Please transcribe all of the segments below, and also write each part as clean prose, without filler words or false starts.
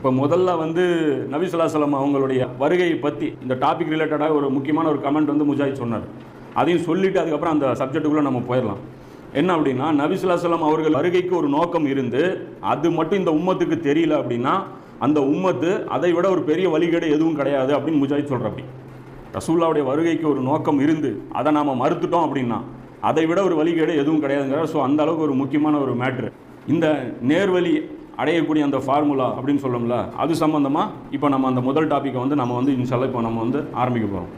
இப்போ முதல்ல வந்து நபி ஸல்லல்லாஹு அலைஹி வஸல்லம் அவங்களுடைய வருகையை பற்றி இந்த டாபிக் ரிலேட்டடாக ஒரு முக்கியமான ஒரு கமெண்ட் வந்து முஜாஹித் சொன்னார். அதையும் சொல்லிவிட்டு அதுக்கப்புறம் அந்த சப்ஜெக்ட்டுக்குள்ளே நம்ம போயிடலாம். என்ன அப்படின்னா, நபி ஸல்லல்லாஹு அலைஹி வஸல்லம் அவர்கள் வருகைக்கு ஒரு நோக்கம் இருந்து அது மட்டும் இந்த உம்மத்துக்கு தெரியல அப்படின்னா அந்த உம்மத்து அதை விட ஒரு பெரிய வழிகேடு எதுவும் கிடையாது அப்படின்னு முஜாஹித் சொல்கிற. அப்படி ரசூலுல்லாஹ்வுடைய வருகைக்கு ஒரு நோக்கம் இருந்து அதை நாம் மறுத்துட்டோம் அப்படின்னா அதை விட ஒரு வழிகேடு எதுவும் கிடையாதுங்கிற. ஸோ அந்த அளவுக்கு ஒரு முக்கியமான ஒரு மேட்ரு. இந்த நேர்வழி அடையக்கூடிய அந்த ஃபார்முலா அப்படின்னு சொல்லணும்ல, அது சம்மந்தமாக இப்போ நம்ம அந்த முதல் டாப்பிக்கை வந்து நம்ம வந்து இன்ஷால்லா இப்போ நம்ம வந்து ஆரம்பிக்க போகிறோம்.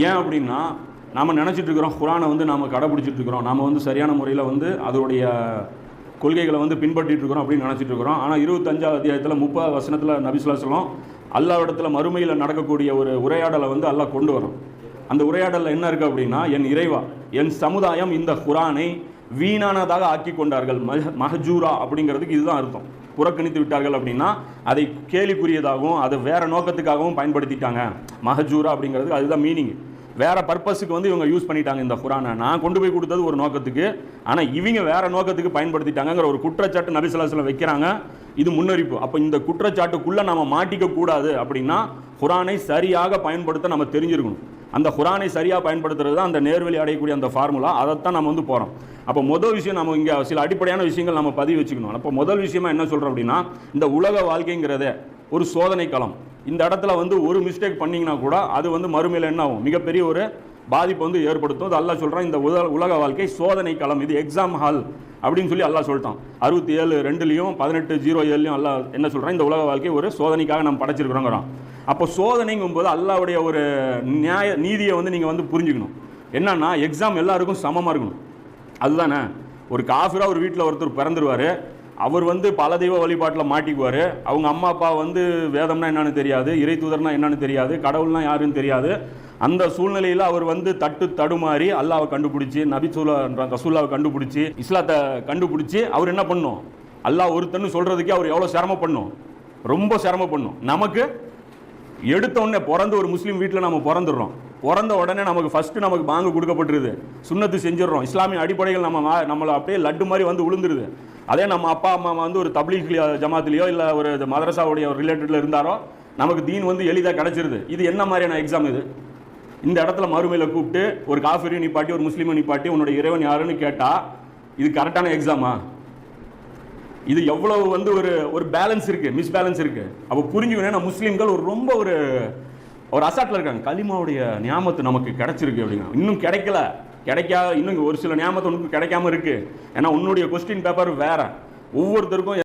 ஏன் அப்படின்னா, நாம் நினச்சிட்டு இருக்கிறோம் குர்ஆனை வந்து நாம் கடைப்பிடிச்சிட்டு இருக்கிறோம், நாம் வந்து சரியான முறையில் வந்து அதோடைய கொள்கைகளை வந்து பின்பற்றிட்டு இருக்கிறோம் அப்படின்னு நினச்சிட்டு இருக்கிறோம். ஆனால் 25வது அத்தியாயத்தில் 30வது வசனத்தில் நபி ஸல்லல்லாஹு அலைஹி வஸல்லம் அல்லாஹ்விடத்தில் மறுமையில் நடக்கக்கூடிய ஒரு உரையாடலை வந்து அல்லாஹ் கொண்டு வரும். அந்த உரையாடலில் என்ன இருக்குது அப்படின்னா, என் இறைவா, என் சமுதாயம் இந்த குர்ஆனை வீணானதாக ஆக்கி கொண்டார்கள். மஹஜூரா அப்படிங்கிறதுக்கு இதுதான் அர்த்தம். புறக்கணித்து விட்டார்கள் அப்படின்னா அதை கேலிக்குரியதாகவும் அதை வேறு நோக்கத்துக்காகவும் பயன்படுத்திட்டாங்க. மஹஜூரா அப்படிங்கிறது அதுதான் மீனிங். வேறு பர்பஸுக்கு வந்து இவங்க யூஸ் பண்ணிட்டாங்க இந்த குர்ஆனை. நான் கொண்டு போய் கொடுத்தது ஒரு நோக்கத்துக்கு, ஆனால் இவங்க வேறு நோக்கத்துக்கு பயன்படுத்திட்டாங்கிற ஒரு குற்றச்சாட்டு நபி ஸல்லல்லாஹு அலைஹி வஸல்லம் வைக்கிறாங்க. இது முன்னறிப்பு. அப்போ இந்த குற்றச்சாட்டுக்குள்ளே நம்ம மாட்டிக்க கூடாது அப்படின்னா குர்ஆனை சரியாக பயன்படுத்த நம்ம தெரிஞ்சிருக்கணும். அந்த குர்ஆனை சரியாக பயன்படுத்துறது தான் அந்த நேர்வழி அடையக்கூடிய அந்த ஃபார்முலா. அதைத்தான் நம்ம வந்து போகிறோம். அப்போ முதல் விஷயம் நம்ம இங்கே சில அடிப்படையான விஷயங்கள் நம்ம பதிவு வச்சுக்கணும். அப்போ முதல் விஷயமா என்ன சொல்கிறோம் அப்படின்னா, இந்த உலக வாழ்க்கைங்கிறதே ஒரு சோதனை களம். இந்த இடத்துல வந்து ஒரு மிஸ்டேக் பண்ணிங்கன்னா கூட அது வந்து மறுமையில் என்ன ஆகும், மிகப்பெரிய ஒரு பாதிப்பு வந்து ஏற்படுத்தும். அது அல்லாஹ் சொல்கிறான், இந்த உலக வாழ்க்கை சோதனை களம், இது எக்ஸாம் ஹால் அப்படின்னு சொல்லி அல்லாஹ் சொல்லிட்டான். 67:2 18:07 அல்லாஹ் என்ன சொல்கிறான், இந்த உலக வாழ்க்கை ஒரு சோதனைக்காக நம்ம படைச்சிருக்கிறோங்கிறோம். அப்போ சோதனைங்கும் போது அல்லாஹ்வுடைய ஒரு நீதியை வந்து நீங்கள் வந்து புரிஞ்சுக்கணும். என்னன்னா, எக்ஸாம் எல்லாருக்கும் சமமாக இருக்கணும். அதுதானே. ஒரு காஃபிரா ஒரு வீட்டில் ஒருத்தர் பிறந்துருவார், அவர் வந்து பல தெய்வ வழிபாட்டில் மாட்டிக்குவார். அவங்க அம்மா அப்பா வந்து வேதம்னா என்னன்னு தெரியாது, இறை தூதர்னா என்னன்னு தெரியாது, கடவுள்னா யாருன்னு தெரியாது. அந்த சூழ்நிலையில் அவர் வந்து தடுமாறி அல்லாஹ்வை கண்டுபிடிச்சி, ரசூலுல்லாஹ்வை கண்டுபிடிச்சி, இஸ்லாத்தை கண்டுபிடிச்சி அவர் என்ன பண்ணும், அல்லாஹ் ஒருத்தன்னு சொல்கிறதுக்கே அவர் எவ்வளோ சிரமப்படணும், ரொம்ப சிரமப்படணும். நமக்கு எடுத்த உடனே பிறந்து ஒரு முஸ்லீம் வீட்டில் நம்ம பிறந்துடுறோம். பிறந்த உடனே நமக்கு ஃபஸ்ட்டு நமக்கு பாங்கு கொடுக்கப்பட்டுருது, சுன்னத்து செஞ்சிடறோம், இஸ்லாமிய அடிப்படைகள் நம்மளை அப்படியே லட்டு மாதிரி வந்து விழுந்துருது. அதே நம்ம அப்பா அம்மா வந்து ஒரு தப்லீக் ஜமாத்திலையோ இல்லை ஒரு மதரசாவுடைய ஒரு ரிலேட்டடில் இருந்தாரோ நமக்கு தீன் வந்து எளிதாக கிடச்சிருது. இது என்ன மாதிரியான எக்ஸாம் இது? இந்த இடத்துல மறுமையில் கூப்பிட்டு ஒரு காஃபிரையும் நிப்பாட்டி ஒரு முஸ்லீமை நிப்பாட்டி உன்னுடைய இறைவன் யாருன்னு கேட்டால் இது கரெக்டான எக்ஸாமா? இது எவ்வளவு வந்து ஒரு பேலன்ஸ் இருக்குது, மிஸ்பேலன்ஸ் இருக்குது. அப்போ புரிஞ்சுக்கணும், முஸ்லீம்கள் ரொம்ப ஒரு அசாட்டில் இருக்காங்க. கலிமாவுடைய நியாமத்து நமக்கு கிடைச்சிருக்கு அப்படிங்க, இன்னும் கிடைக்காத இன்னும் ஒரு சில நியாமத்து உனக்கு கிடைக்காம இருக்குது. ஏன்னா உன்னுடைய கொஸ்டின் பேப்பர் வேறு. ஒவ்வொருத்தருக்கும்